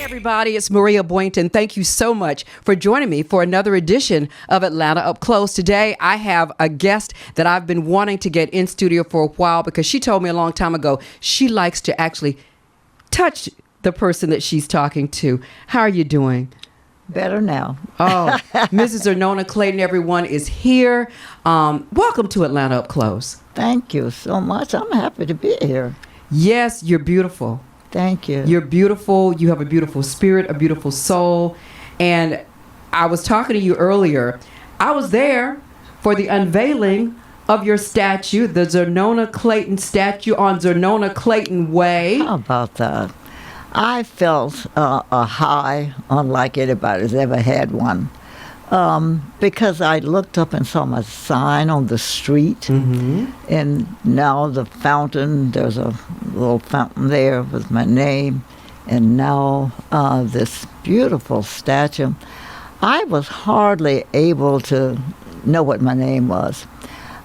Everybody, it's Maria Boynton. Thank you so much for joining me for another edition of Atlanta Up Close. Today, I have a guest that I've been wanting to get in studio for a while because she told me a long time ago she likes to actually touch the person that she's talking to. How are you doing? Better now. Oh, Mrs. Xernona Clayton, everyone, is here. Welcome to Atlanta Up Close. Thank you so much. I'm happy to be here. Yes, you're beautiful. Thank you. You're beautiful. You have a beautiful spirit, a beautiful soul. And I was talking to you earlier. I was there for the unveiling of your statue, the Xernona Clayton statue on Xernona Clayton Way. How about that? I felt a high unlike anybody's ever had one. Because I looked up and saw my sign on the street, and now the fountain, there's a little fountain there with my name, and now this beautiful statue. I was hardly able to know what my name was.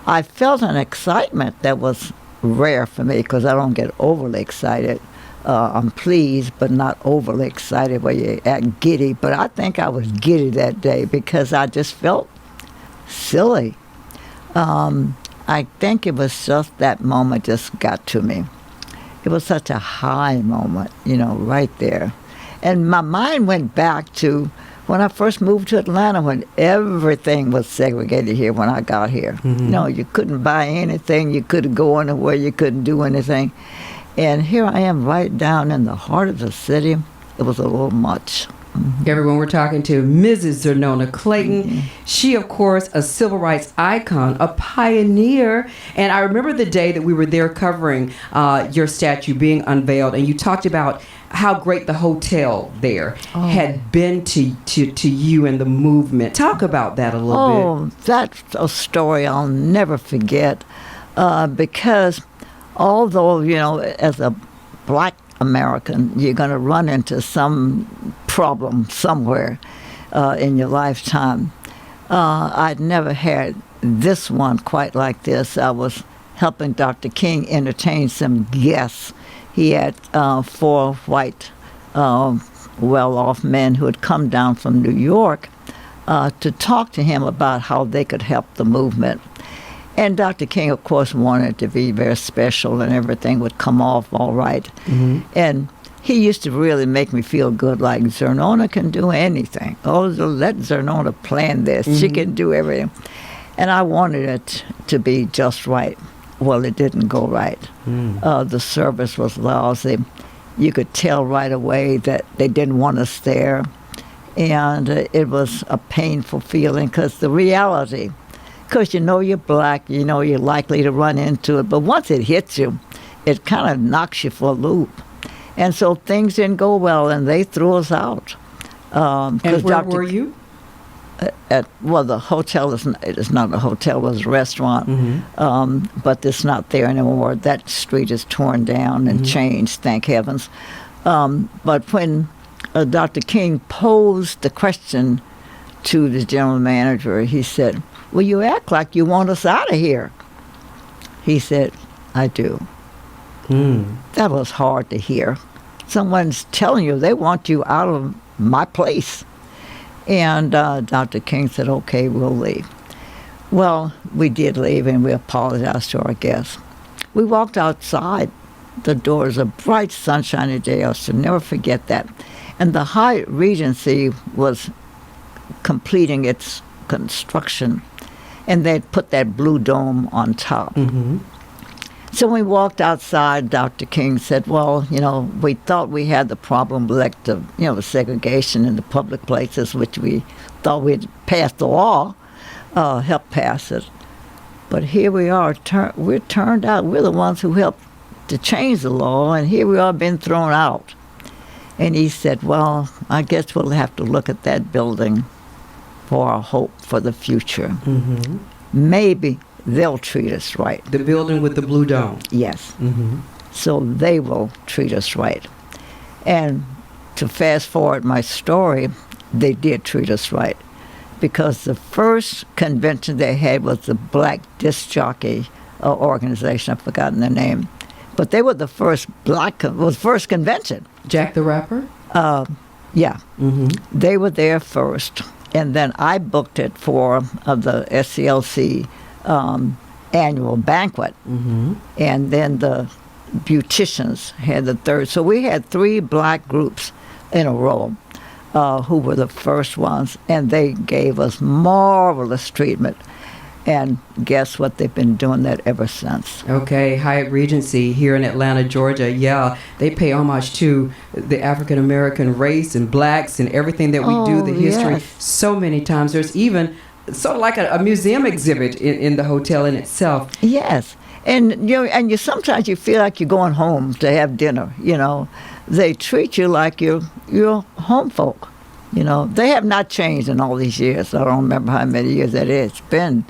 I felt an excitement that was rare for me because I don't get overly excited. I'm pleased, but not overly excited where you act giddy. But I think I was giddy that day because I just felt silly. I think it was just that moment just got to me. It was such a high moment, right there. And my mind went back to when I first moved to Atlanta, when everything was segregated here when I got here. You couldn't buy anything. You couldn't go anywhere. You couldn't do anything. And here I am right down in the heart of the city. It was a little much. Everyone, we're talking to Mrs. Xernona Clayton. She, of course, a civil rights icon, a pioneer. And I remember the day that we were there covering your statue being unveiled, and you talked about how great the hotel there had been to you and the movement. Talk about that a little bit. Oh, that's a story I'll never forget because although, as a black American, you're going to run into some problem somewhere in your lifetime. I'd never had this one quite like this. I was helping Dr. King entertain some guests. He had 4 white, well-off men who had come down from New York to talk to him about how they could help the movement. And Dr. King, of course, wanted it to be very special and everything would come off all right. And he used to really make me feel good, like Xernona can do anything. Oh, let Xernona plan this. She can do everything. And I wanted it to be just right. Well, it didn't go right. The service was lousy. You could tell right away that they didn't want us there. And it was a painful feeling because the reality, because you're black, you're likely to run into it. But once it hits you, it kind of knocks you for a loop. And so things didn't go well, and they threw us out. And where were you? The hotel is not a hotel, it was a restaurant. But it's not there anymore. That street is torn down and changed, thank heavens. But when Dr. King posed the question to the general manager, he said, "Well, you act like you want us out of here." He said, "I do." That was hard to hear. Someone's telling you they want you out of my place. And Dr. King said, "Okay, we'll leave." Well, we did leave, and we apologized to our guests. We walked outside the doors, a bright, sunshiny day. I should never forget that. And the Hyatt Regency was completing its construction, and they'd put that blue dome on top. So when we walked outside, Dr. King said, "Well, we thought we had the problem with the segregation in the public places, which we thought we'd passed the law, helped pass it. But here we are, we're turned out, we're the ones who helped to change the law, and here we are being thrown out." And he said, "Well, I guess we'll have to look at that building for our hope for the future. Maybe they'll treat us right." The building with the blue dome. Yes. So they will treat us right. And to fast forward my story, they did treat us right. Because the first convention they had was the Black Disc Jockey organization. I've forgotten the name. But they were the first first convention. Jack the Rapper? Yeah. Mm-hmm. They were there first, and then I booked it for the SCLC annual banquet, Mm-hmm. and then the beauticians had the third. So we had 3 black groups in a row who were the first ones, and they gave us marvelous treatment. And guess what? They've been doing that ever since. Okay, Hyatt Regency here in Atlanta, Georgia. Yeah, they pay homage to the African American race and blacks and everything that we do, the history, yes. so many times. There's even sort of like a museum exhibit in the hotel in itself. Yes. And you sometimes you feel like you're going home to have dinner, They treat you like you're home folk. They have not changed in all these years. I don't remember how many years that is. It's been.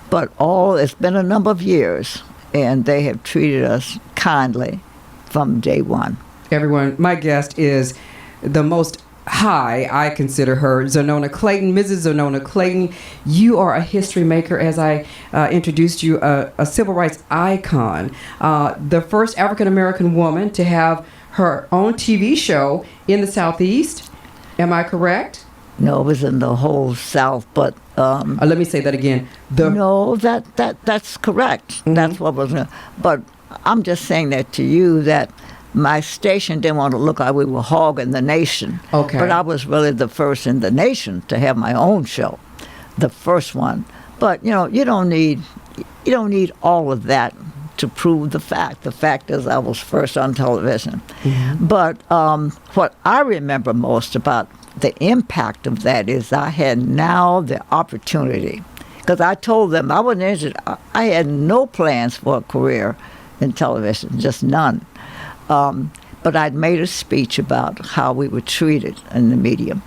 But it's been a number of years, and they have treated us kindly from day one. Everyone, my guest is the most high, I consider her, Xernona Clayton. Mrs. Xernona Clayton, you are a history maker, as I introduced you, a civil rights icon. The first African-American woman to have her own TV show in the Southeast. Am I correct? No, it was in the whole South, but let me say that again. No, that's correct. Mm-hmm. That's what was. But I'm just saying that to you that my station didn't want to look like we were hogging the nation. Okay. But I was really the first in the nation to have my own show, the first one. But you don't need all of that to prove the fact. The fact is, I was first on television. Mm-hmm. But what I remember most about the impact of that is I had now the opportunity, because I told them I wasn't interested. I had no plans for a career in television, just none. But I'd made a speech about how we were treated in the media.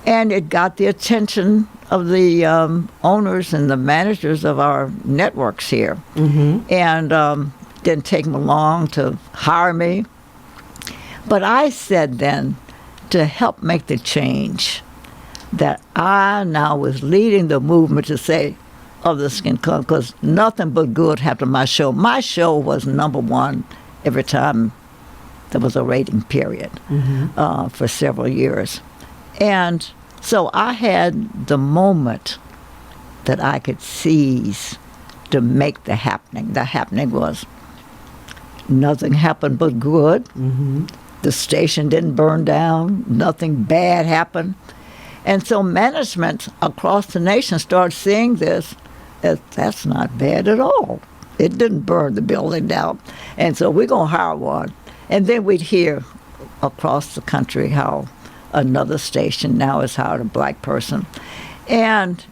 And it got the attention of the owners and the managers of our networks here. Mm-hmm. And didn't take them long to hire me. But I said then, to help make the change, that I now was leading the movement to say, others can come, because nothing but good happened to my show. My show was number 1 every time there was a rating period. Mm-hmm. For several years. And so I had the moment that I could seize to make the happening. The happening was nothing happened but good. Mm-hmm. The station didn't burn down. Nothing bad happened. And so management across the nation started seeing this as that's not bad at all. It didn't burn the building down. And so we're going to hire one. And then we'd hear across the country how another station now has hired a black person. And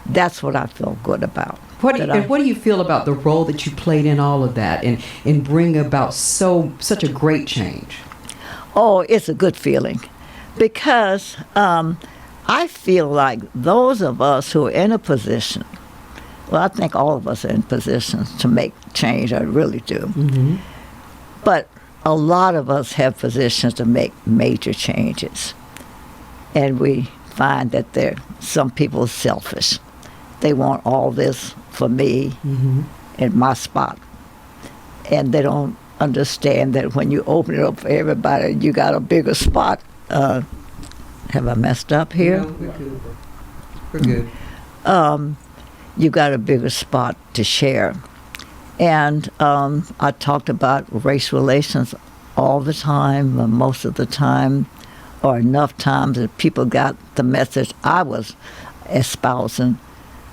that's what I feel good about. What do you feel about the role that you played in all of that and in bringing about such a great change? Oh, it's a good feeling, because I feel like those of us who are in a position, well, I think all of us are in positions to make change, I really do. Mm-hmm. But a lot of us have positions to make major changes. And we find that some people are selfish. They want all this for me, mm-hmm. in my spot. And they don't understand that when you open it up for everybody, you got a bigger spot. Have I messed up here? No, we're good. You got a bigger spot to share. And I talked about race relations all the time, most of the time, or enough times that people got the message I was espousing,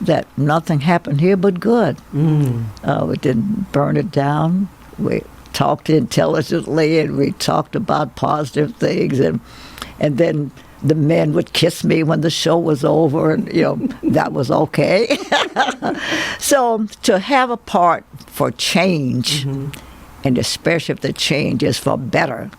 that nothing happened here but good. We didn't burn it down. We talked intelligently, and we talked about positive things, and then the men would kiss me when the show was over, and that was okay. So to have a part for change, mm-hmm. and especially if the change is for better,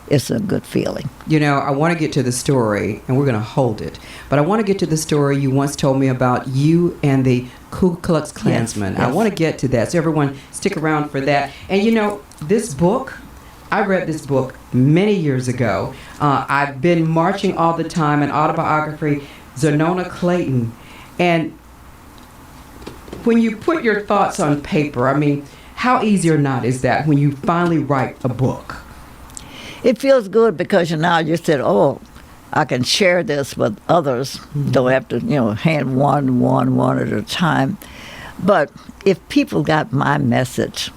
it's a good feeling. I want to get to the story, and we're going to hold it. But I want to get to the story you once told me about you and the Ku Klux Klansmen. Yes. I want to get to that, so everyone stick around for that. And this book, I read this book many years ago. I've been marching all the time, an autobiography, Xernona Clayton. And when you put your thoughts on paper, I mean, how easy or not is that when you finally write a book? It feels good because you said, oh, I can share this with others. Don't have to, hand one at a time. But if people got my message,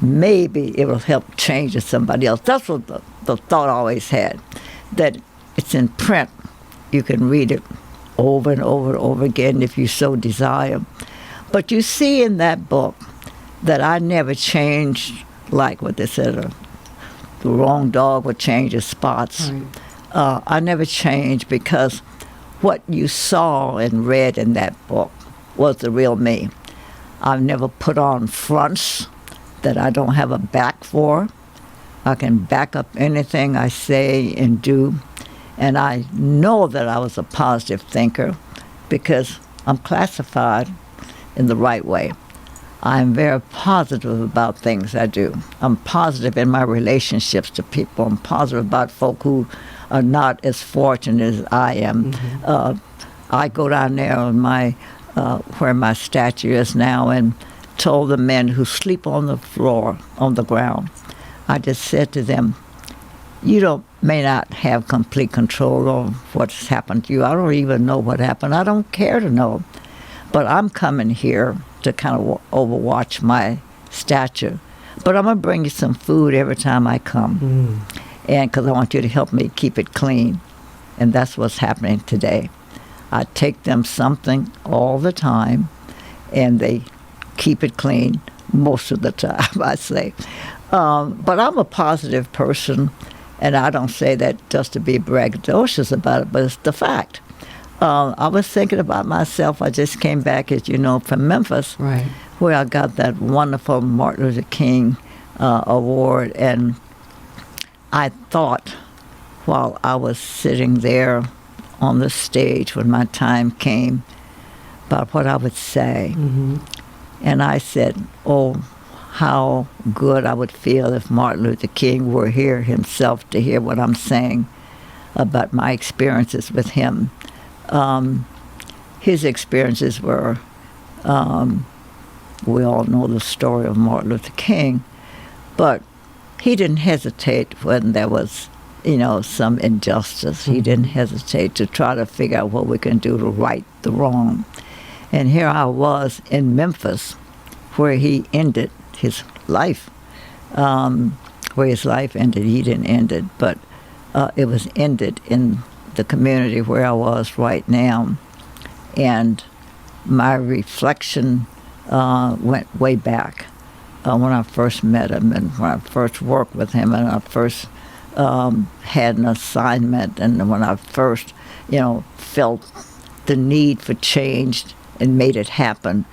maybe it will help change somebody else. That's what the thought I always had, that it's in print. You can read it over and over and over again if you so desire. But you see in that book that I never changed, like what they said, the wrong dog would change his spots. Right. I never changed because what you saw and read in that book was the real me. I've never put on fronts that I don't have a back for. I can back up anything I say and do. And I know that I was a positive thinker because I'm classified in the right way. I'm very positive about things I do. I'm positive in my relationships to people. I'm positive about folk who are not as fortunate as I am. I go down there on where my statue is now and told the men who sleep on the floor, on the ground, I just said to them, you may not have complete control of what's happened to you. I don't even know what happened. I don't care to know. But I'm coming here to kind of overwatch my statue. But I'm going to bring you some food every time I come. And because I want you to help me keep it clean. And that's what's happening today. I take them something all the time, and they keep it clean most of the time, I say. But I'm a positive person, and I don't say that just to be braggadocious about it, but it's the fact. I was thinking about myself. I just came back, as you know, from Memphis, Right. where I got that wonderful Martin Luther King award. And I thought, while I was sitting there on the stage when my time came, about what I would say. And I said, oh, how good I would feel if Martin Luther King were here himself to hear what I'm saying about my experiences with him. His experiences were, we all know the story of Martin Luther King, but he didn't hesitate when there was, some injustice. He didn't hesitate to try to figure out what we can do to right the wrong. And here I was in Memphis, where he ended his life. Where his life ended, he didn't end it, but it was ended in the community where I was right now. And my reflection went way back when I first met him and when I first worked with him and I first had an assignment and when I first, felt the need for change and made it happen.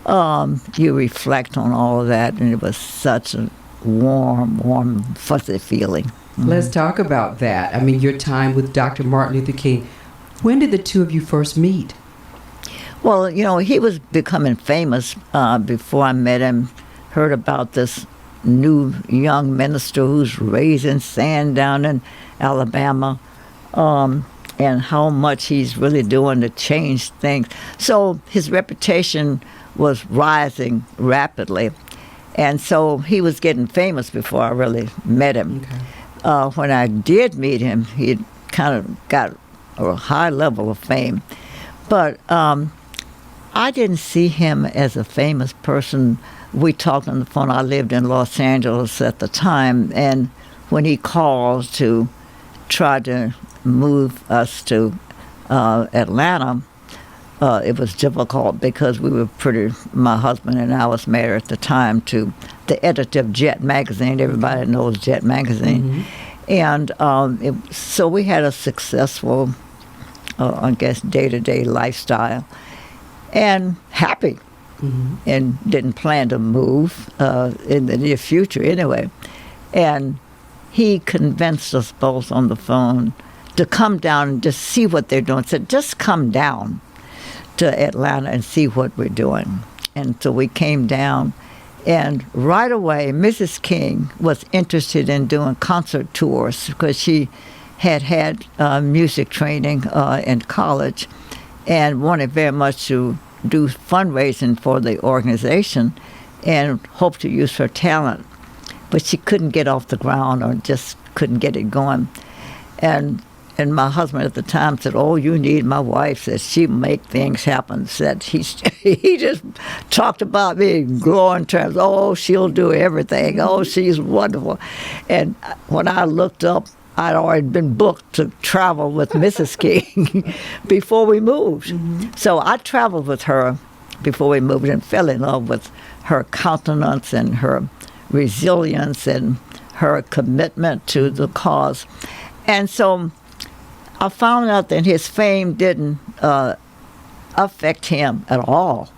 You reflect on all of that, and it was such a warm, fuzzy feeling. Let's talk about that. I mean, your time with Dr. Martin Luther King. When did the two of you first meet? Well, he was becoming famous before I met him. Heard about this new young minister who's raising sand down in Alabama, and how much he's really doing to change things. So his reputation was rising rapidly. And so he was getting famous before I really met him. Okay. When I did meet him, he kind of got a high level of fame. But I didn't see him as a famous person. We talked on the phone. I lived in Los Angeles at the time. And when he called to try to move us to Atlanta, it was difficult because we were my husband and I was married at the time to the editor of Jet Magazine. Everybody knows Jet Magazine. And so we had a successful, I guess, day-to-day lifestyle and happy and didn't plan to move in the near future anyway. And he convinced us both on the phone to come down and just see what they're doing. Said, just come down to Atlanta and see what we're doing. And so we came down, and right away, Mrs. King was interested in doing concert tours because she had music training in college and wanted very much to do fundraising for the organization and hoped to use her talent. But she couldn't get off the ground or just couldn't get it going. And and my husband at the time said, "Oh, you need my wife." Said she make things happen. Said he just talked about me in glowing terms. Oh, she'll do everything. Oh, she's wonderful. And when I looked up, I'd already been booked to travel with Mrs. King before we moved. So I traveled with her before we moved and fell in love with her countenance and her resilience and her commitment to the cause. And so I found out that his fame didn't affect him at all.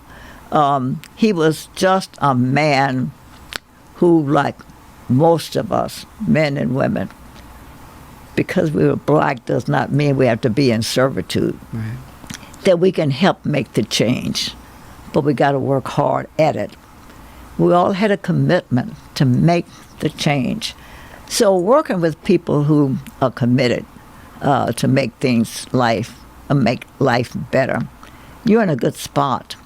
He was just a man who, like most of us, men and women, because we were black does not mean we have to be in servitude. Right. That we can help make the change, but we got to work hard at it. We all had a commitment to make the change. So working with people who are committed to make make life better, you're in a good spot.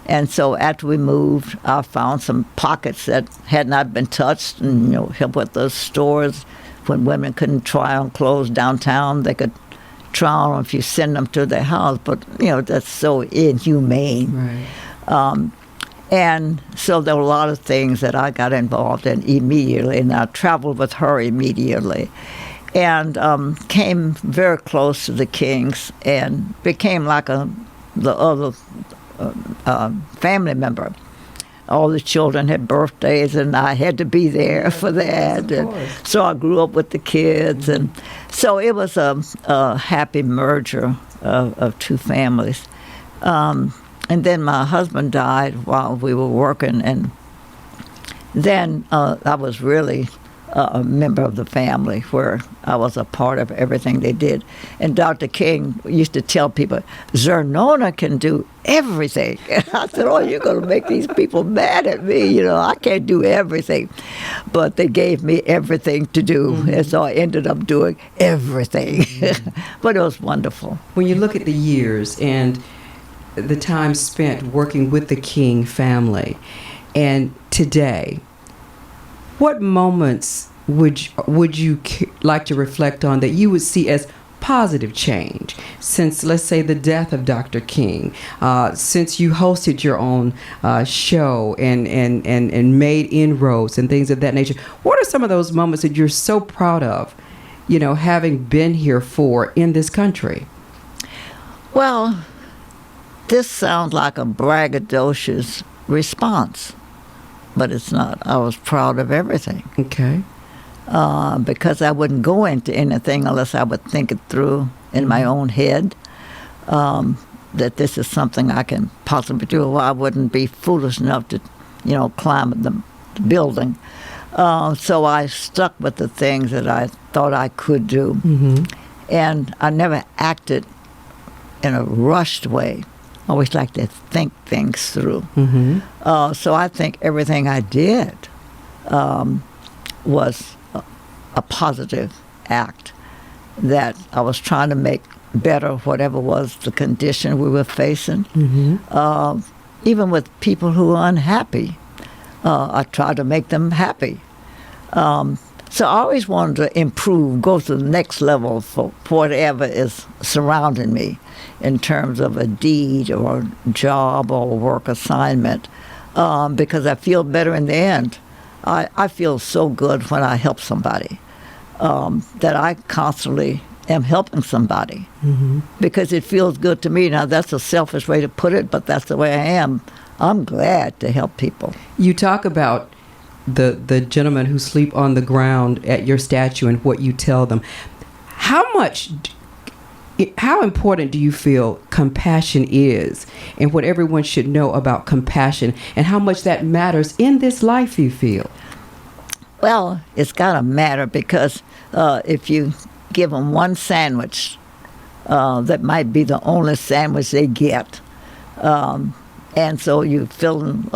And so after we moved, I found some pockets that had not been touched, and help with those stores when women couldn't try on clothes downtown. They could try on if you send them to their house, but that's so inhumane. Right. And so there were a lot of things that I got involved in immediately, and I traveled with her immediately, and came very close to the Kings and became like the other family member. All the children had birthdays, and I had to be there for that. And so I grew up with the kids, and so it was a happy merger of two families. And then my husband died while we were working, and then I was really a member of the family, where I was a part of everything they did. And Dr. King used to tell people, Xernona can do everything. And I said, oh, you're going to make these people mad at me. I can't do everything. But they gave me everything to do, and so I ended up doing everything. But it was wonderful. When you look at the years and the time spent working with the King family, and today, what moments would you like to reflect on that you would see as positive change since, let's say, the death of Dr. King, since you hosted your own show and made inroads and things of that nature? What are some of those moments that you're so proud of, having been here for in this country? Well, this sounds like a braggadocious response, but it's not. I was proud of everything. Okay. Because I wouldn't go into anything unless I would think it through in my own head, that this is something I can possibly do. Well, I wouldn't be foolish enough to, climb the building. So I stuck with the things that I thought I could do. Mm-hmm. And I never acted in a rushed way. I always like to think things through. Mm-hmm. So I think everything I did was a positive act, that I was trying to make better whatever was the condition we were facing. Mm-hmm. Even with people who are unhappy, I tried to make them happy. So I always wanted to improve, go to the next level for whatever is surrounding me in terms of a deed or a job or a work assignment, because I feel better in the end. I feel so good when I help somebody, that I constantly am helping somebody, mm-hmm. because it feels good to me. Now, that's a selfish way to put it, but that's the way I am. I'm glad to help people. You talk about the gentlemen who sleep on the ground at your statue and what you tell them. How important do you feel compassion is, and what everyone should know about compassion, and how much that matters in this life, you feel? Well, it's got to matter, because if you give them one sandwich, that might be the only sandwich they get. And so you fill in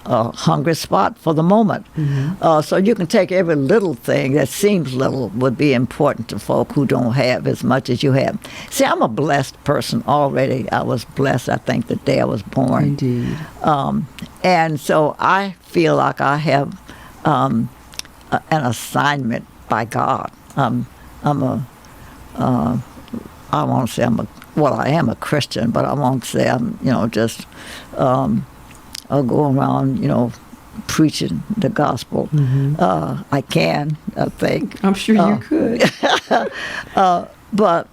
a hungry spot for the moment. Mm-hmm. So you can take every little thing that seems little would be important to folk who don't have as much as you have. See, I'm a blessed person already. I was blessed, I think, the day I was born. Indeed. And so I feel like I have an assignment by God. I'm a I won't say I am a Christian, but I won't say I'm, just I'll go around, preaching the gospel. I can, I think. I'm sure you could. But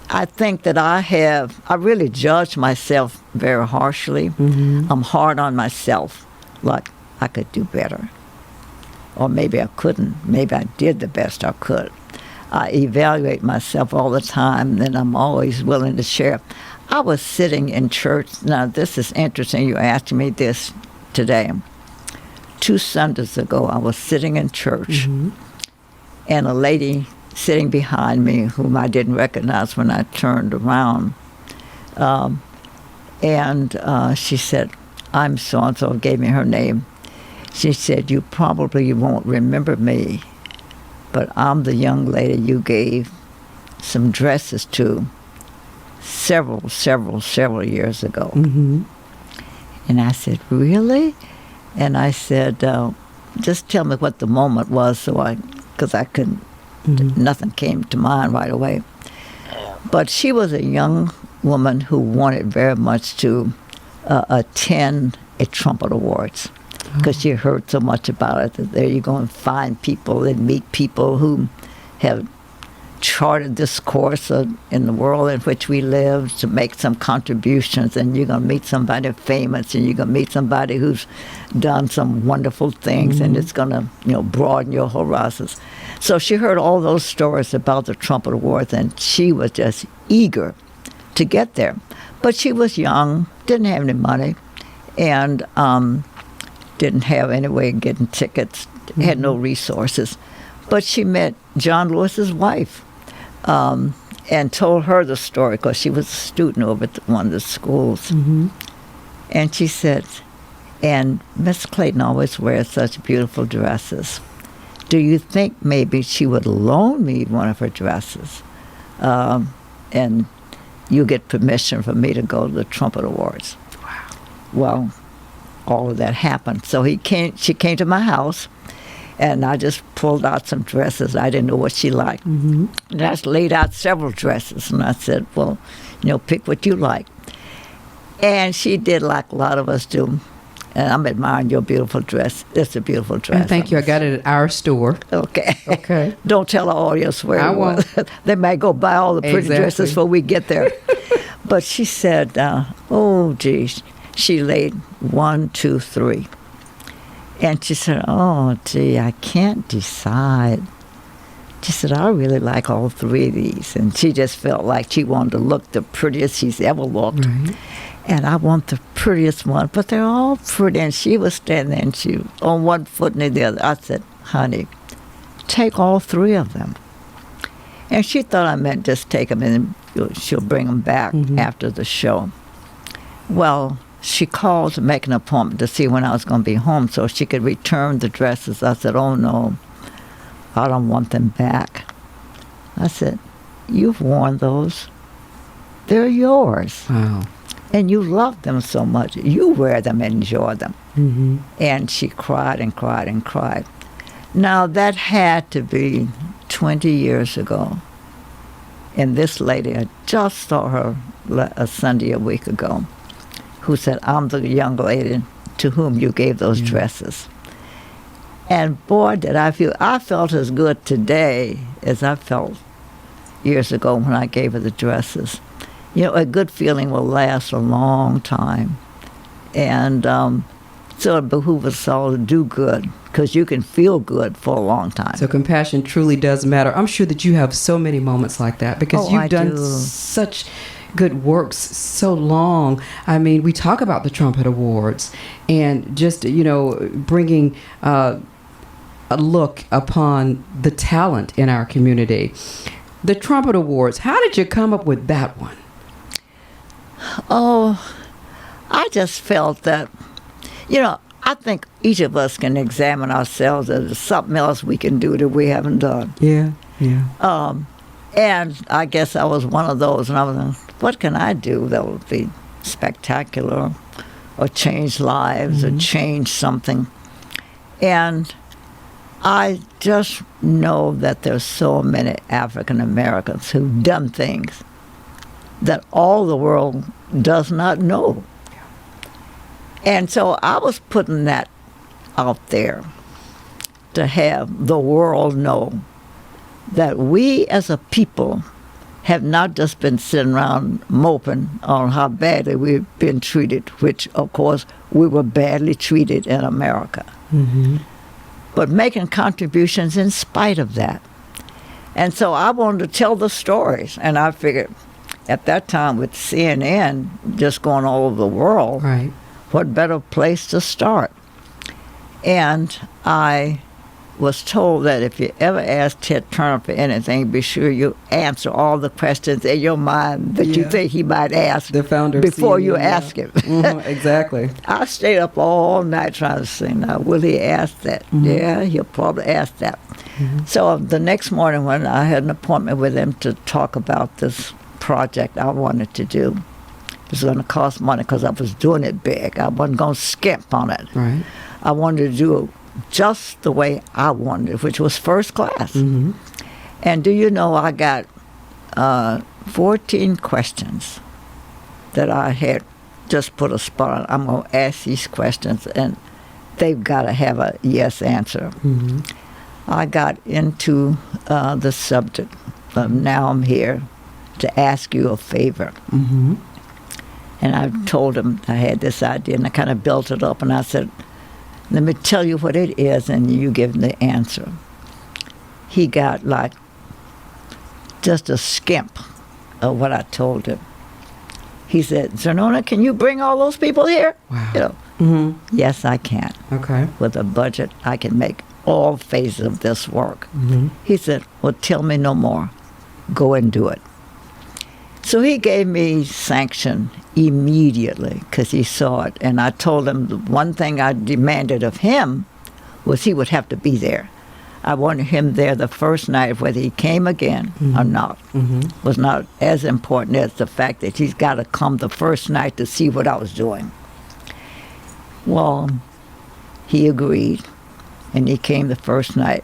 I think that I really judge myself very harshly. I'm hard on myself, like I could do better. Or maybe I couldn't. Maybe I did the best I could. I evaluate myself all the time, and I'm always willing to share. I was sitting in church. Now, this is interesting. You asked me this today. 2 Sundays ago, I was sitting in church, and a lady sitting behind me, whom I didn't recognize when I turned around, and she said, "I'm so-and-so," gave me her name. She said, "You probably won't remember me, but I'm the young lady you gave some dresses to several years ago." And I said, "Really?" And I said, "Just tell me what the moment was," because I couldn't, nothing came to mind right away. But she was a young woman who wanted very much to attend a trumpet awards, because she heard so much about it, that there you go and find people and meet people who have charted this course in the world in which we live to make some contributions, and you're going to meet somebody famous, and you're going to meet somebody who's done some wonderful things, and it's going to broaden your horizons. So she heard all those stories about the trumpet awards, and she was just eager to get there. But she was young, didn't have any money, and didn't have any way of getting tickets, had no resources. But she met John Lewis's wife, and told her the story, because she was a student over at one of the schools. And she said, "And Miss Clayton always wears such beautiful dresses. Do you think maybe she would loan me one of her dresses? And you get permission for me to go to the trumpet awards." Wow. Well, all of that happened. So she came to my house, and I just pulled out some dresses. I didn't know what she liked. And I just laid out several dresses, and I said, "Well, pick what you like." And she did like a lot of us do. And I'm admiring your beautiful dress. It's a beautiful dress. And thank you. I got it at our store. Okay. Okay. Don't tell the audience where I it was. won't. They might go buy all the pretty dresses before we get there. But she said, "Oh, geez." She laid 1, 2, 3. And she said, "Oh, gee, I can't decide." She said, "I really like all 3 of these." And she just felt like she wanted to look the prettiest she's ever looked. Right. And I want the prettiest one, but they're all pretty. And she was standing there, and she on one foot and the other. I said, "Honey, take all 3 of them." And she thought I meant just take them, and she'll bring them back after the show. Well, she called to make an appointment to see when I was going to be home so she could return the dresses. I said, "Oh, no, I don't want them back." I said, "You've worn those. They're yours. Wow. And you love them so much. You wear them and enjoy them." And she cried and cried and cried. Now, that had to be 20 years ago. And this lady, I just saw her a Sunday a week ago, who said, "I'm the young lady to whom you gave those dresses." And boy, did I felt as good today as I felt years ago when I gave her the dresses. A good feeling will last a long time. And so it behooves us all to do good, because you can feel good for a long time. So compassion truly does matter. I'm sure that you have so many moments like that, because you've done such good works so long. I mean, we talk about the Trumpet Awards and just, bringing a look upon the talent in our community. The Trumpet Awards, how did you come up with that one? Oh, I just felt that, I think each of us can examine ourselves as there's something else we can do that we haven't done. Yeah. And I guess I was one of those, and I was like, what can I do that would be spectacular or change lives or change something? And I just know that there's so many African Americans who've done things that all the world does not know. And so I was putting that out there to have the world know that we as a people have not just been sitting around moping on how badly we've been treated, which, of course, we were badly treated in America, but making contributions in spite of that. And so I wanted to tell the stories, and I figured at that time with CNN just going all over the world, Right. what better place to start? And I was told that if you ever ask Ted Turner for anything, be sure you answer all the questions in your mind that you think he might ask The founder of before you CNN, ask him. Exactly. I stayed up all night trying to say, now, will he ask that? Yeah, he'll probably ask that. So the next morning when I had an appointment with him to talk about this project I wanted to do, it was going to cost money because I was doing it big. I wasn't going to skimp on it. Right. I wanted to do it just the way I wanted it, which was first class. And do you know, I got 14 questions that I had just put a spot on. I'm going to ask these questions, and they've got to have a yes answer. I got into the subject of now I'm here to ask you a favor. And I told him I had this idea, and I kind of built it up, and I said, let me tell you what it is, and you give him the answer. He got like just a skimp of what I told him. He said, Xernona, can you bring all those people here? Wow. You know, yes, I can. Okay. With a budget, I can make all phases of this work. He said, well, tell me no more. Go and do it. So he gave me sanction immediately because he saw it. And I told him the one thing I demanded of him was he would have to be there. I wanted him there the first night, whether he came again or not. Was not as important as the fact that he's got to come the first night to see what I was doing. Well, he agreed, and he came the first night.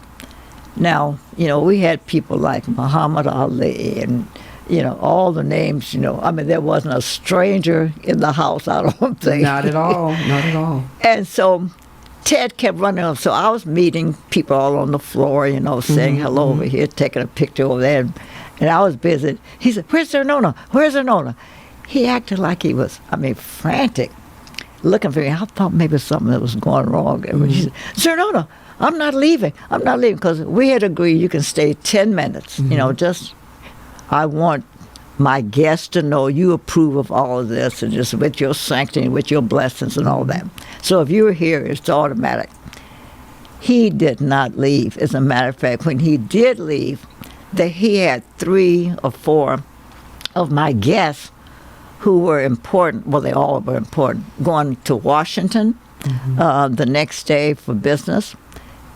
Now, you know, we had people like Muhammad Ali and, you know, all the names, you know. I mean, there wasn't a stranger in the house, I don't think. Not at all. Not at all. And so Ted kept running up. So I was meeting people all on the floor, you know, saying hello over here, taking a picture over there. And I was busy. He said, where's Xernona? Where's Xernona? He acted like he was, I mean, frantic, looking for me. I thought maybe something that was going wrong. And he said, Xernona, I'm not leaving. I'm not leaving, because we had agreed you can stay 10 minutes, you know, just, I want my guests to know you approve of all of this, and just with your sanctity, with your blessings and all that. So if you're here, it's automatic. He did not leave. As a matter of fact, when he did leave, he had 3 or 4 of my guests who were important, well, they all were important, going to Washington the next day for business.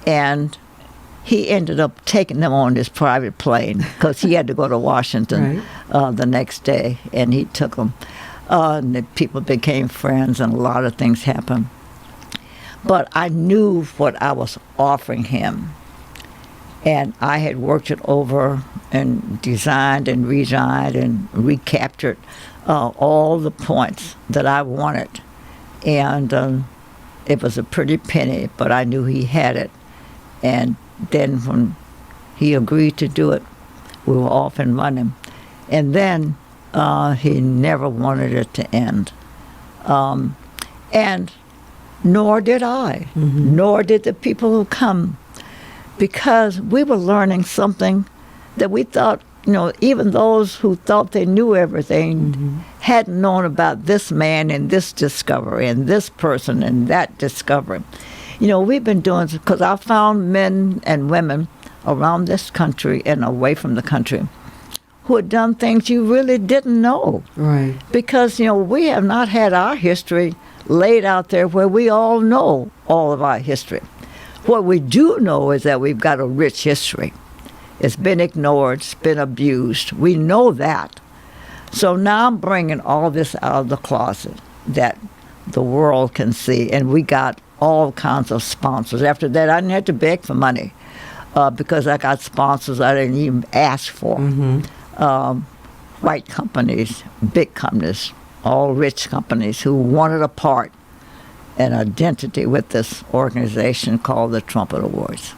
And he ended up taking them on his private plane because he had to go to Washington the next day, and he took them. And the people became friends, and a lot of things happened. But I knew what I was offering him, and I had worked it over and designed and redesigned and recaptured all the points that I wanted. And it was a pretty penny, but I knew he had it. And then when he agreed to do it, we were off and running. And then he never wanted it to end. And nor did I, nor did the people who come, because we were learning something that we thought, you know, even those who thought they knew everything hadn't known about this man and this discovery and this person and that discovery. You know, we've been doing, because I found men and women around this country and away from the country who had done things you really didn't know. Right. Because, you know, we have not had our history laid out there where we all know all of our history. What we do know is that we've got a rich history. It's been ignored, it's been abused. We know that. So now I'm bringing all this out of the closet that the world can see, and we got all kinds of sponsors. After that, I didn't have to beg for money because I got sponsors I didn't even ask for. White companies, big companies, all rich companies who wanted a part, an identity with this organization called the Trumpet Awards.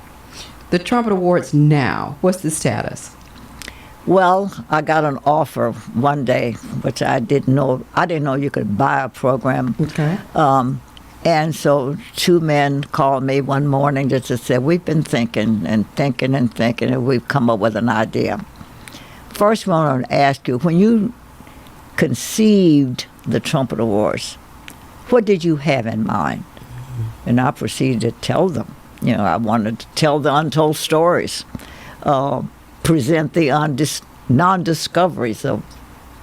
The Trumpet Awards now, what's the status? Well, I got an offer one day, which I didn't know. I didn't know you could buy a program. Okay. And so two men called me one morning just to say, we've been thinking, and we've come up with an idea. First, I want to ask you, when you conceived the Trumpet Awards, what did you have in mind? And I proceeded to tell them. I wanted to tell the untold stories, present the non-discoveries of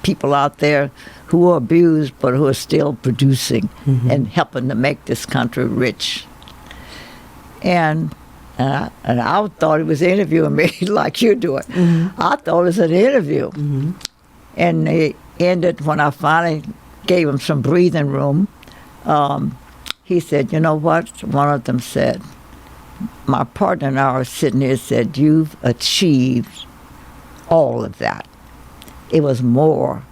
people out there who are abused but who are still producing and helping to make this country rich. And I thought he was interviewing me like you do it. I thought it was an interview. And it ended when I finally gave him some breathing room. He said, you know what? One of them said, my partner and I were sitting here, said, you've achieved all of that. It was more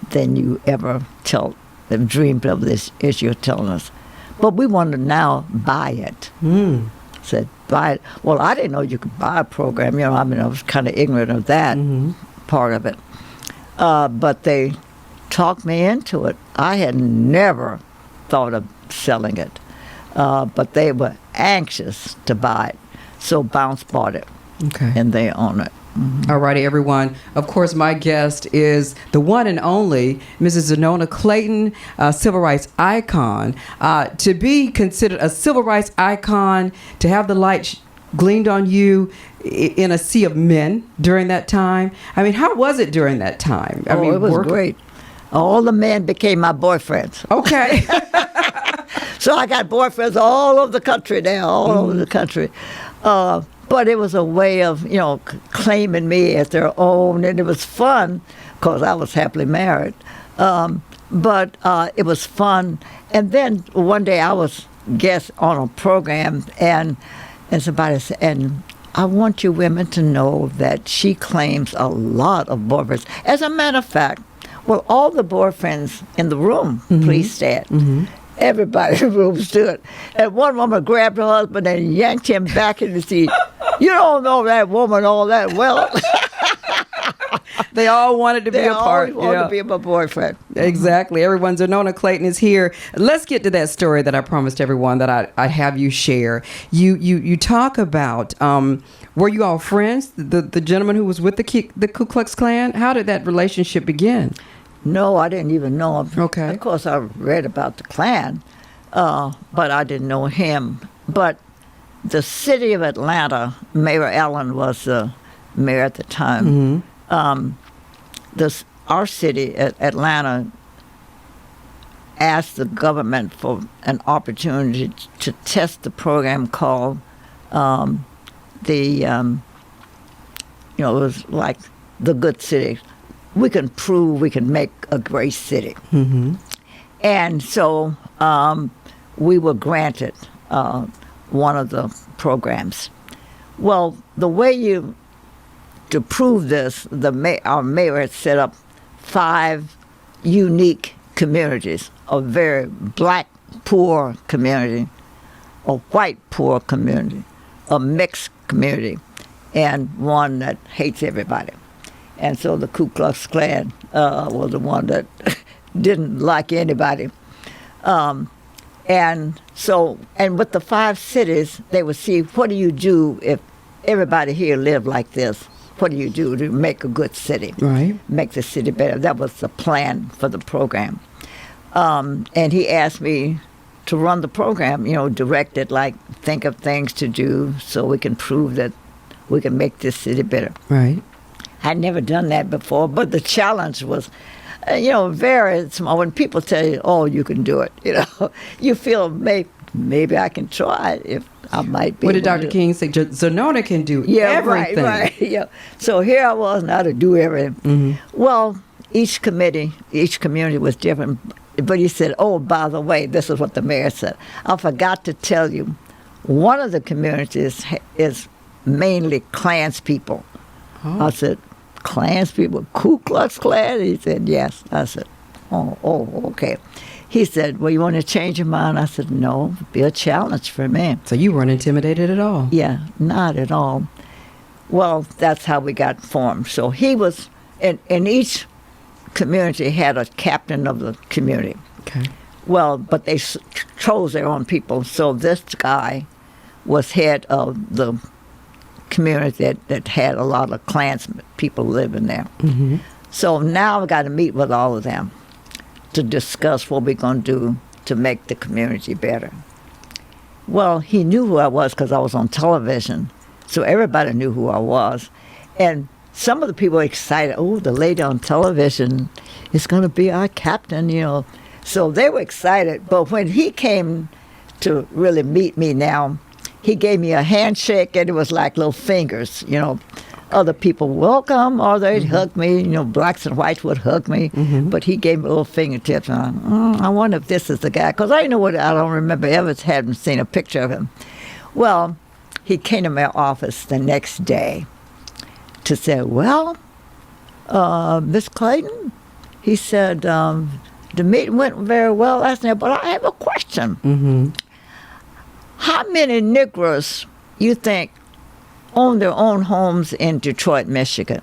than you ever dreamed of this, as you're telling us. But we want to now buy it. Said, buy it. Well, I didn't know you could buy a program. I was kind of ignorant of that part of it. But they talked me into it. I had never thought of selling it. But they were anxious to buy it. So Bounce bought it. Okay. And they own it. All righty, everyone. Of course, my guest is the one and only Mrs. Xernona Clayton, civil rights icon. To be considered a civil rights icon, to have the light gleamed on you in a sea of men during that time. I mean, how was it during that time? I mean, it was great. All the men became my boyfriends. Okay. So I got boyfriends all over the country now, all over the country. But it was a way of, claiming me as their own, and it was fun, because I was happily married. But it was fun. And then one day I was guest on a program, and somebody said, and I want you women to know that she claims a lot of boyfriends. As a matter of fact, well, all the boyfriends in the room, please stand. Everybody in the room stood. And one woman grabbed her husband and yanked him back in the seat. You don't know that woman all that well. They all wanted to be a part. They always wanted to be my boyfriend. Exactly. Everyone, Xernona Clayton is here. Let's get to that story that I promised everyone that I'd have you share. You talk about, were you all friends? The gentleman who was with the Ku Klux Klan? How did that relationship begin? No, I didn't even know him. Okay. Of course, I read about the Klan, but I didn't know him. But the city of Atlanta, Mayor Allen was the mayor at the time. Our city, Atlanta, asked the government for an opportunity to test the program called it was like the good city. We can prove we can make a great city. And so we were granted one of the programs. Well, the way to prove this, our mayor had set up 5 unique communities: a very black poor community, a white poor community, a mixed community, and one that hates everybody. And so the Ku Klux Klan was the one that didn't like anybody. And with the 5 cities, they would see, what do you do if everybody here lived like this? What do you do to make a good city? Right. Make the city better. That was the plan for the program. And he asked me to run the program, direct it, like think of things to do so we can prove that we can make this city better. Right. I'd never done that before, but the challenge was, very small. When people tell you, oh, you can do it, you feel maybe I can try it if I might be. What did Dr. King say? Xernona can do everything. Right, yeah. So here I was now to do everything. Well, each community was different. but he said, oh, by the way, this is what the mayor said. I forgot to tell you, one of the communities is mainly Klans people. Oh. I said, Klans people, Ku Klux Klan? He said, yes. I said, oh, okay. He said, well, you want to change your mind? I said, no, it'd be a challenge for me. So you weren't intimidated at all? Yeah, not at all. Well, that's how we got formed. So he was, in each community had a captain of the community. Okay. Well, but they chose their own people. So this guy was head of the community that had a lot of Klansmen people living there. Mm-hmm. So now I got to meet with all of them to discuss what we're going to do to make the community better. Well, he knew who I was because I was on television, so everybody knew who I was. And some of the people were excited, oh, the lady on television is going to be our captain, you know. So they were excited. But when he came to really meet me now, he gave me a handshake, and it was like little fingers, you know. Other people welcome, or they'd hug me, you know, blacks and whites would hug me, but he gave me little fingertips. And I wonder if this is the guy, because I don't remember ever having seen a picture of him. Well, he came to my office the next day to say, well, Miss Clayton, he said, the meeting went very well last night, but I have a question. Mm-hmm. How many Negroes you think own their own homes in Detroit, Michigan?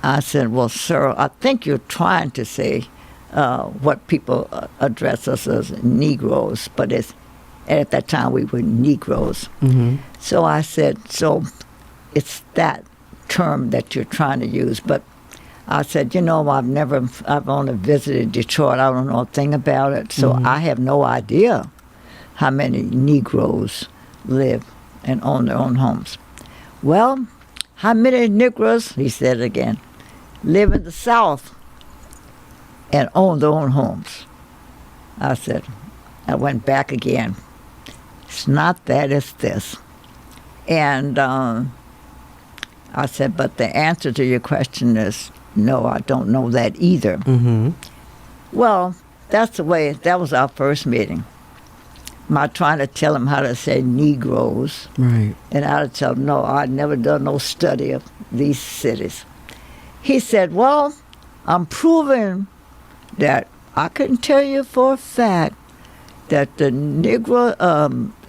I said, well, sir, I think you're trying to say what people address us as Negroes, but at that time we were Negroes. Mm-hmm. So I said, so it's that term that you're trying to use. But I said, you know, I've only visited Detroit. I don't know a thing about it. So I have no idea how many Negroes live and own their own homes. Well, how many Negroes, he said again, live in the South and own their own homes? I said, I went back again. It's not that, it's this. And I said, but the answer to your question is, no, I don't know that either. Mm-hmm. Well, that was our first meeting. My trying to tell him how to say Negroes. Right. And I would tell him, no, I'd never done no study of these cities. He said, well, I'm proving that I can tell you for a fact that the Negro,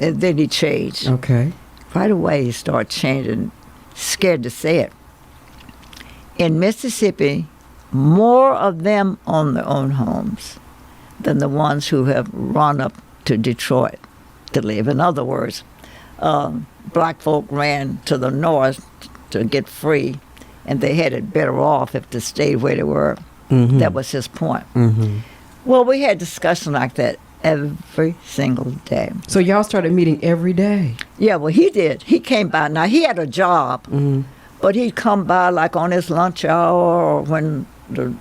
and then he changed. Okay. Right away he started changing, scared to say it. In Mississippi, more of them own their own homes than the ones who have run up to Detroit to live. In other words, black folk ran to the north to get free, and they had it better off if they stayed where they were. Mm-hmm. That was his point. Mm-hmm. Well, we had discussion like that every single day. So y'all started meeting every day? Yeah, well, he did. He came by. Now, he had a job, but he'd come by like on his lunch hour or when the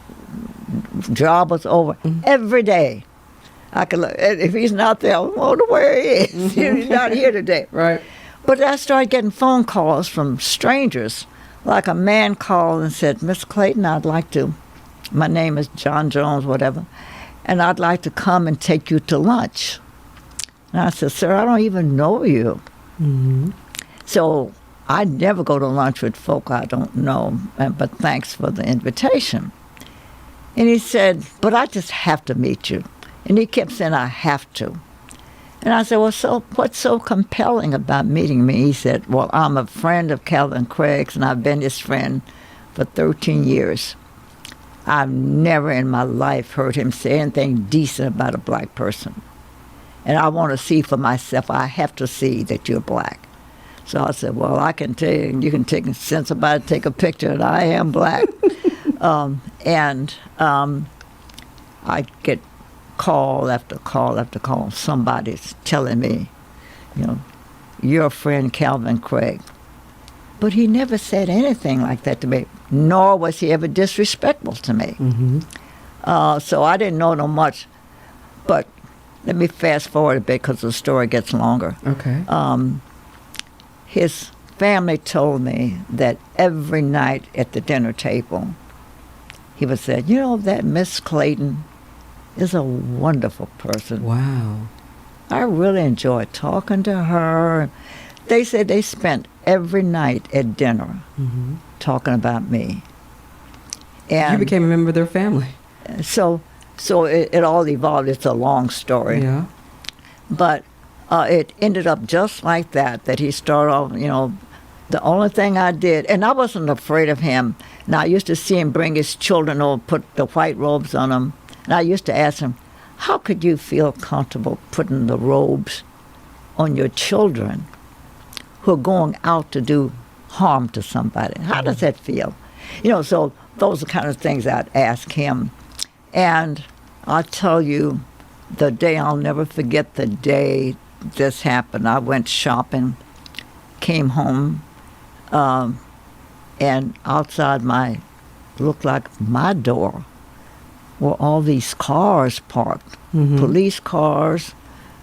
job was over, every day. I could look. If he's not there, I wonder where he is. He's not here today. Right. But I started getting phone calls from strangers. Like a man called and said, Miss Clayton, my name is John Jones, whatever, and I'd like to come and take you to lunch. And I said, sir, I don't even know you. Mm-hmm. So I never go to lunch with folk I don't know, but thanks for the invitation. And he said, but I just have to meet you. And he kept saying, I have to. And I said, well, so what's so compelling about meeting me? He said, well, I'm a friend of Calvin Craig's, and I've been his friend for 13 years. I've never in my life heard him say anything decent about a black person. And I want to see for myself. I have to see that you're black. So I said, well, I can tell you, you can take sense about it, take a picture, and I am black. I get call after call after call. Somebody's telling me, you know, your friend Calvin Craig. But he never said anything like that to me, nor was he ever disrespectful to me. Mm-hmm. So I didn't know no much. But let me fast forward a bit because the story gets longer. Okay. His family told me that every night at the dinner table, he would say, you know that Miss Clayton, is a wonderful person. Wow. I really enjoyed talking to her. They said they spent every night at dinner talking about me. And You became a member of their family. so it all evolved. It's a long story. Yeah. But it ended up just like that he started off, the only thing I did, and I wasn't afraid of him. Now, I used to see him bring his children over, put the white robes on them. And I used to ask him, how could you feel comfortable putting the robes on your children who are going out to do harm to somebody? How does that feel? So those are the kind of things I'd ask him. And I'll tell you, I'll never forget the day this happened. I went shopping, came home, and outside looked like my door were all these cars parked, police cars,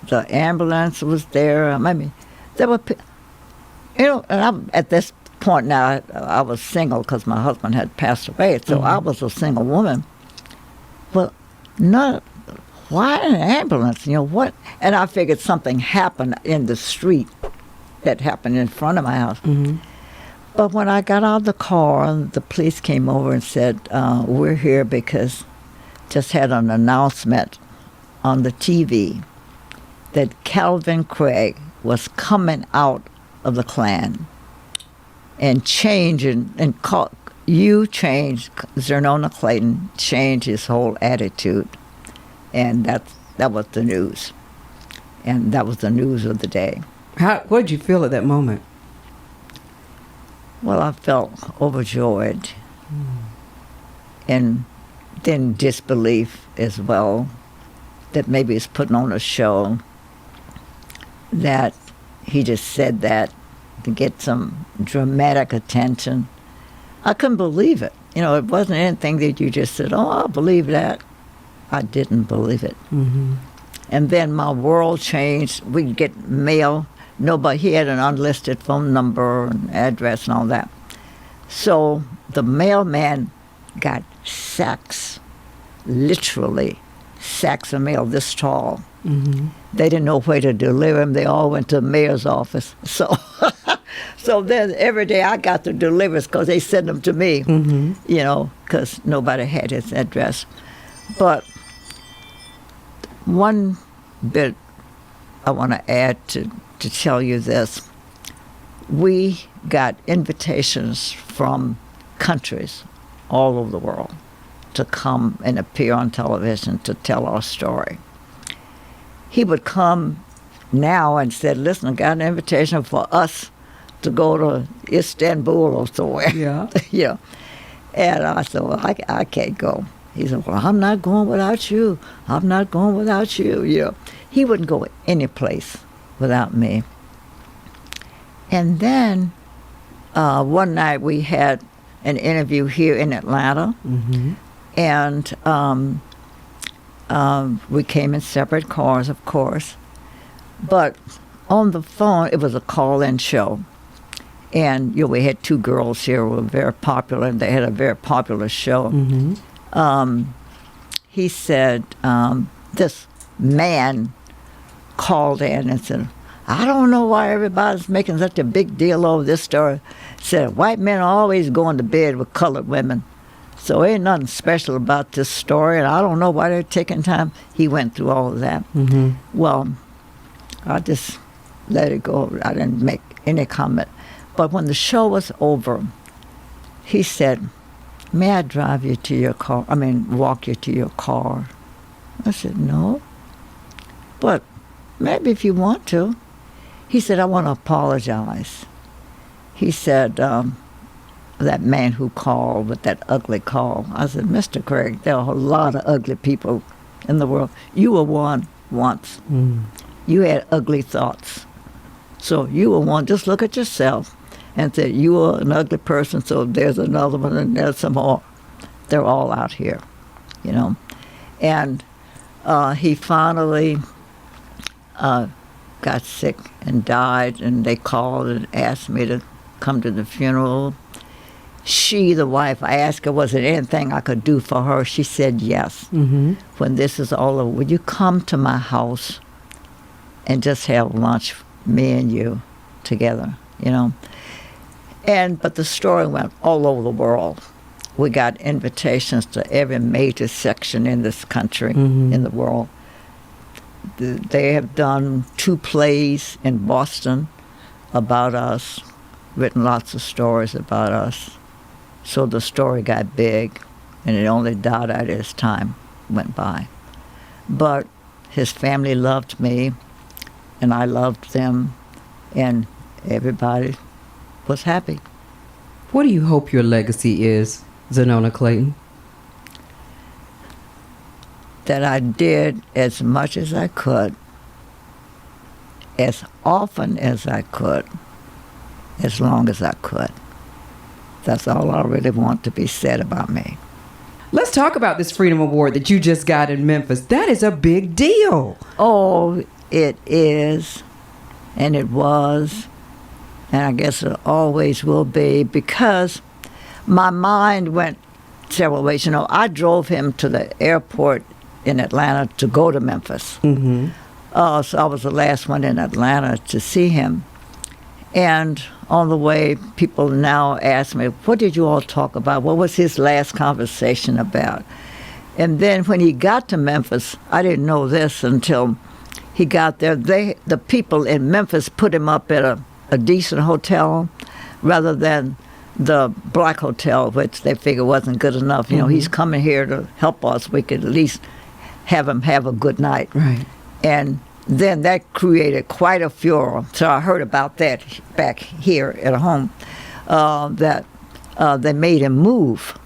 the ambulance was there. I mean, there were, and at this point now, I was single because my husband had passed away, so I was a single woman. Well, why an ambulance? What? And I figured something happened in the street that happened in front of my house. But when I got out of the car, the police came over and said, we're here because just had an announcement on the TV that Calvin Craig was coming out of the Klan and changing, Xernona Clayton changed his whole attitude. And that was the news. And that was the news of the day. What did you feel at that moment? Well, I felt overjoyed. And then disbelief as well, that maybe he's putting on a show, that he just said that to get some dramatic attention. I couldn't believe it. It wasn't anything that you just said, oh, I believe that. I didn't believe it. And then my world changed. We'd get mail. He had an unlisted phone number and address and all that. So the mailman got sacks, literally sacks of mail this tall. They didn't know where to deliver them. They all went to the mayor's office. So then every day I got the deliveries because they sent them to me, because nobody had his address. But one bit I want to add to tell you this. We got invitations from countries all over the world to come and appear on television to tell our story. He would come now and said, listen, I got an invitation for us to go to Istanbul or somewhere. Yeah. And I said, well, I can't go. He said, well, I'm not going without you. I'm not going without you. He wouldn't go any place without me. And then one night we had an interview here in Atlanta, and we came in separate cars, of course. But on the phone, it was a call-in show. And we had two girls here who were very popular, and they had a very popular show. He said, this man called in and said, I don't know why everybody's making such a big deal over this story. Said, white men are always going to bed with colored women. So ain't nothing special about this story, and I don't know why they're taking time. He went through all of that. Well, I just let it go. I didn't make any comment. But when the show was over, he said, may I drive you to your car? Walk you to your car. I said, no. But maybe if you want to. He said, I want to apologize. He said, that man who called with that ugly call. I said, Mr. Craig, there are a lot of ugly people in the world. You were one once. You had ugly thoughts. So you were one. Just look at yourself and say, you were an ugly person, so there's another one and there's some more. They're all out here, And he finally got sick and died, and they called and asked me to come to the funeral. she, the wife, I asked her, was there anything I could do for her? She said yes. Mm-hmm. When this is all over, would you come to my house and just have lunch, me and you, together, you know? But the story went all over the world. We got invitations to every major section in this country, in the world. They have done 2 plays in Boston about us, written lots of stories about us. So the story got big, and it only died out as time went by. But his family loved me, and I loved them, and everybody was happy. What do you hope your legacy is, Xernona Clayton? That I did as much as I could, as often as I could, as long as I could. That's all I really want to be said about me. Let's talk about this Freedom Award that you just got in Memphis. That is a big deal. Oh, it is, and it was, and I guess it always will be, because my mind went several ways. You know, I drove him to the airport in Atlanta to go to Memphis. Mm-hmm. So I was the last one in Atlanta to see him. And on the way, people now ask me, what did you all talk about? What was his last conversation about? And then when he got to Memphis, I didn't know this until he got there. The people in Memphis put him up at a decent hotel rather than the black hotel, which they figured wasn't good enough. You know, he's coming here to help us. We could at least have him have a good night. Right. And then that created quite a furor. So I heard about that back here at home, that they made him move.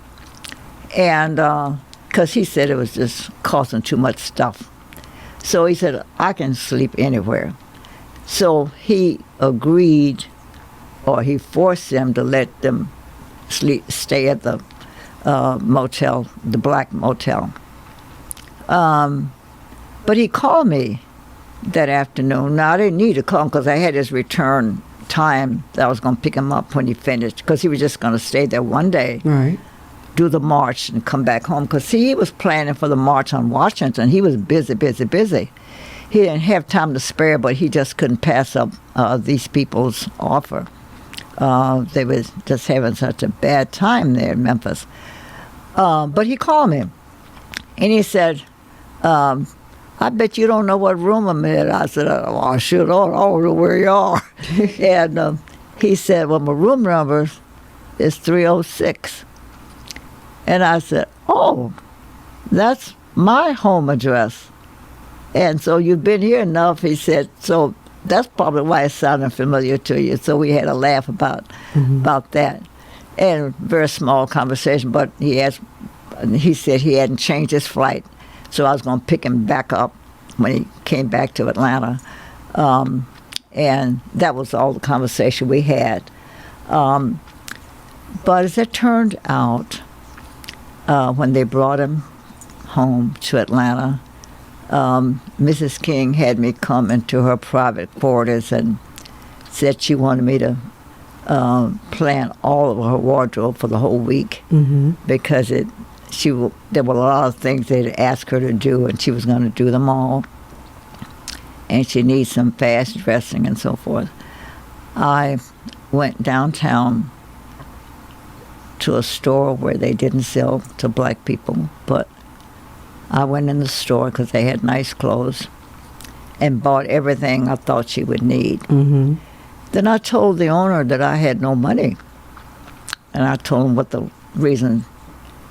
And because he said it was just costing too much stuff. So he said, I can sleep anywhere. So he agreed, or he forced them to let them stay at the motel, the black motel. But he called me that afternoon. Now, I didn't need to call him because I had his return time that I was going to pick him up when he finished, because he was just going to stay there one day, Right. do the march, and come back home. Because, see, he was planning for the March on Washington. He was busy. He didn't have time to spare, but he just couldn't pass up these people's offer. They were just having such a bad time there in Memphis. But he called me, and he said, I bet you don't know what room I'm in. I said, oh, I should. I don't know where you are. And he said, well, my room number is 306. And I said, oh, that's my home address. And so you've been here enough, he said, so that's probably why it sounded familiar to you. So we had a laugh about that. And very small conversation, but he said he hadn't changed his flight. So I was going to pick him back up when he came back to Atlanta. And that was all the conversation we had. But as it turned out, when they brought him home to Atlanta, Mrs. King had me come into her private quarters and said she wanted me to plan all of her wardrobe for the whole week, because there were a lot of things they'd asked her to do, and she was going to do them all. And she needs some fast dressing and so forth. I went downtown to a store where they didn't sell to black people, but I went in the store because they had nice clothes and bought everything I thought she would need. Then I told the owner that I had no money, and I told him what the reason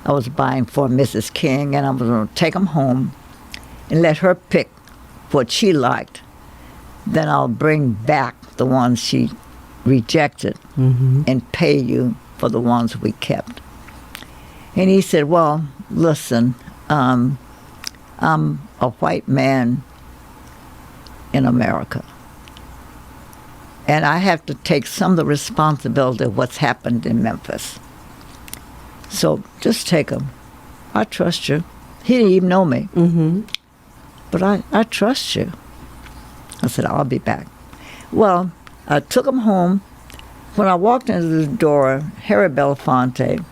I was buying for Mrs. King, and I was going to take them home and let her pick what she liked. Then I'll bring back the ones she rejected and pay you for the ones we kept. And he said, well, listen, I'm a white man in America, and I have to take some of the responsibility of what's happened in Memphis. So just take them. I trust you. He didn't even know me. But I trust you. I said, I'll be back. Well, I took him home. when I walked into the door, Harry Belafonte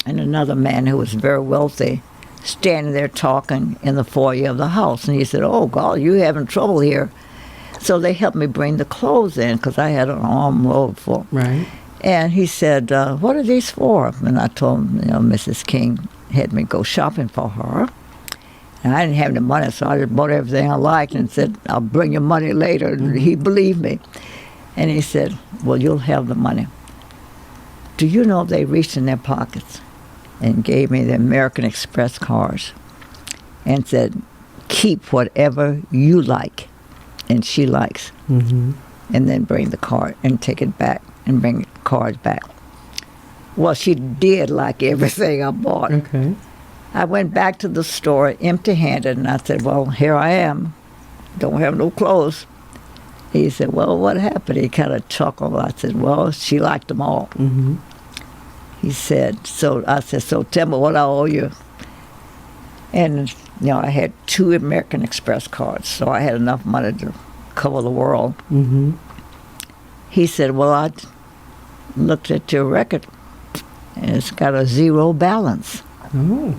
and another man who was very wealthy standing there talking in the foyer of the house. And he said, "Oh, God, you having trouble here." So they helped me bring the clothes in because I had an armload full. Right. And he said, "What are these for?" And I told him, Mrs. King had me go shopping for her. And I didn't have any money, so I just bought everything I liked and said, "I'll bring you money later." And he believed me. And he said, "Well, you'll have the money." Do you know they reached in their pockets and gave me the American Express cards and said, "Keep whatever you like and she likes." Mm-hmm. And then bring the card and take it back and bring the card back. Well, she did like everything I bought. Okay. I went back to the store empty-handed, and I said, "Well, here I am. Don't have no clothes." He said, "Well, what happened?" He kind of chuckled. I said, "Well, she liked them all." Mm-hmm. He said, I said, "So tell me what I owe you." And, I had 2 American Express cards, so I had enough money to cover the world. Mm-hmm. He said, "Well, I looked at your record, and it's got a 0 balance." Oh.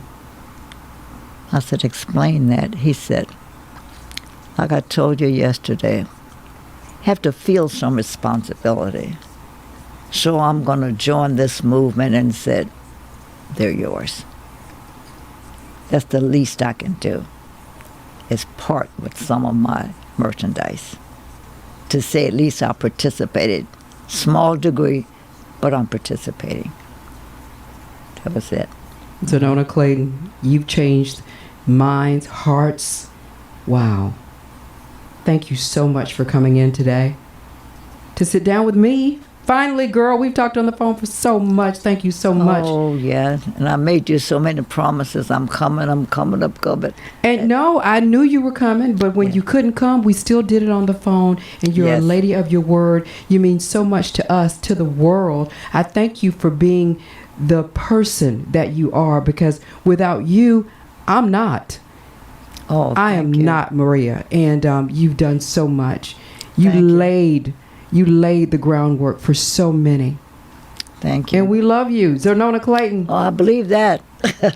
I said, "Explain that." He said, "Like I told you yesterday, have to feel some responsibility. So I'm going to join this movement," and said, "They're yours." That's the least I can do, is part with some of my merchandise. To say at least I participated, small degree, but I'm participating. That was it. Xernona Clayton, you've changed minds, hearts. Wow. Thank you so much for coming in today to sit down with me. Finally, girl, we've talked on the phone for so much. Thank you so much. Oh, yeah. And I made you so many promises. I'm coming, I'm coming. And no, I knew you were coming, but when you couldn't come, we still did it on the phone. And you're a lady of your word. You mean so much to us, to the world. I thank you for being the person that you are, because without you, I'm not. Oh, I am not Maria. And you've done so much. You laid the groundwork for so many. Thank you. And we love you. Xernona Clayton. Oh, I believe that.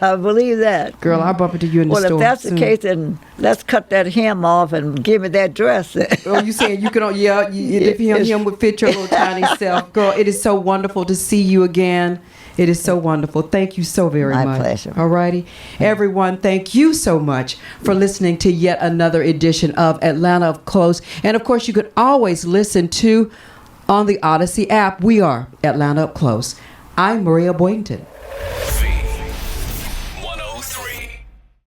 I believe that. Girl, I'll bump into you in the store. Well, if that's soon. the case, then let's cut that hem off and give me that dress. Oh, you saying you can? If him would fit your little tiny self, girl. It is so wonderful to see you again. It is so wonderful. Thank you so very much. My pleasure. All righty. Everyone, thank you so much for listening to yet another edition of Atlanta Up Close. And of course, you could always listen to on the Odyssey app. We are Atlanta Up Close. I'm Maria Boynton.